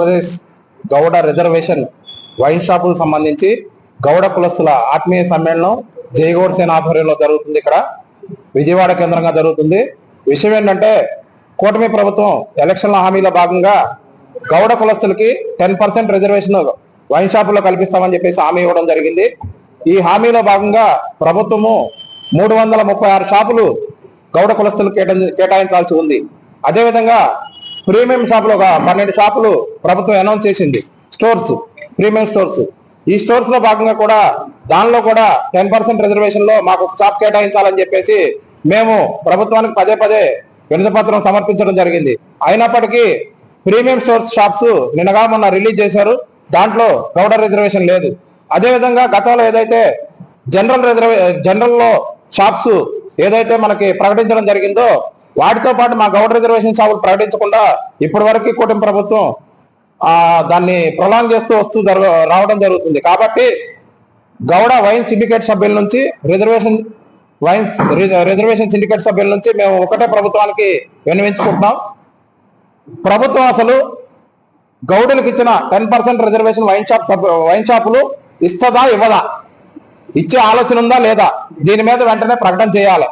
Andhra Pradesh Gowda reservation wine షాపులకు సంబంధించి గౌడ కులస్తుల ఆత్మీయ సమ్మేళనం జైగౌడ్ సేన ఆధ్వర్యంలో జరుగుతుంది. ఇక్కడ విజయవాడ కేంద్రంగా జరుగుతుంది. విషయం ఏంటంటే కూటమి ప్రభుత్వం ఎలక్షన్ల హామీలో భాగంగా గౌడ కులస్తులకి 10% రిజర్వేషన్ వైన్ షాపుల్లో కల్పిస్తామని చెప్పేసి హామీ ఇవ్వడం జరిగింది. ఈ హామీలో భాగంగా ప్రభుత్వము 336 షాపులు గౌడ కులస్తులు కేటాయించాల్సి ఉంది. అదేవిధంగా ప్రీమియం షాపులు ఒక 12 షాపులు ప్రభుత్వం అనౌన్స్ చేసింది. Stores, premium stores. ఈ స్టోర్స్ లో భాగంగా కూడా దానిలో కూడా 10% రిజర్వేషన్ లో మాకు ఒక షాప్ కేటాయించాలని చెప్పేసి మేము ప్రభుత్వానికి పదే పదే వినతి పత్రం సమర్పించడం జరిగింది. అయినప్పటికీ ప్రీమియం స్టోర్స్ షాప్స్ నిన్నగా మొన్న రిలీజ్ చేశారు. దాంట్లో గౌడ రిజర్వేషన్ లేదు. అదేవిధంగా గతంలో ఏదైతే జనరల్ లో షాప్స్ ఏదైతే మనకి ప్రకటించడం జరిగిందో వాటితో పాటు మా గౌడ రిజర్వేషన్ షాపులు ప్రకటించకుండా ఇప్పటి వరకు కూటమి ప్రభుత్వం దాన్ని ప్రొలాంగ్ చేస్తూ రావడం జరుగుతుంది. కాబట్టి గౌడ వైన్ సిండికేట్ సభ్యుల నుంచి రిజర్వేషన్ సిండికేట్ సభ్యుల నుంచి మేము ఒకటే ప్రభుత్వానికి విన్నవించుకుంటున్నాం. ప్రభుత్వం అసలు గౌడులకు ఇచ్చిన 10% రిజర్వేషన్ వైన్ షాపులు ఇస్తుందా ఇవ్వదా, ఇచ్చే ఆలోచన ఉందా లేదా, దీని మీద వెంటనే ప్రకటన చేయాలి.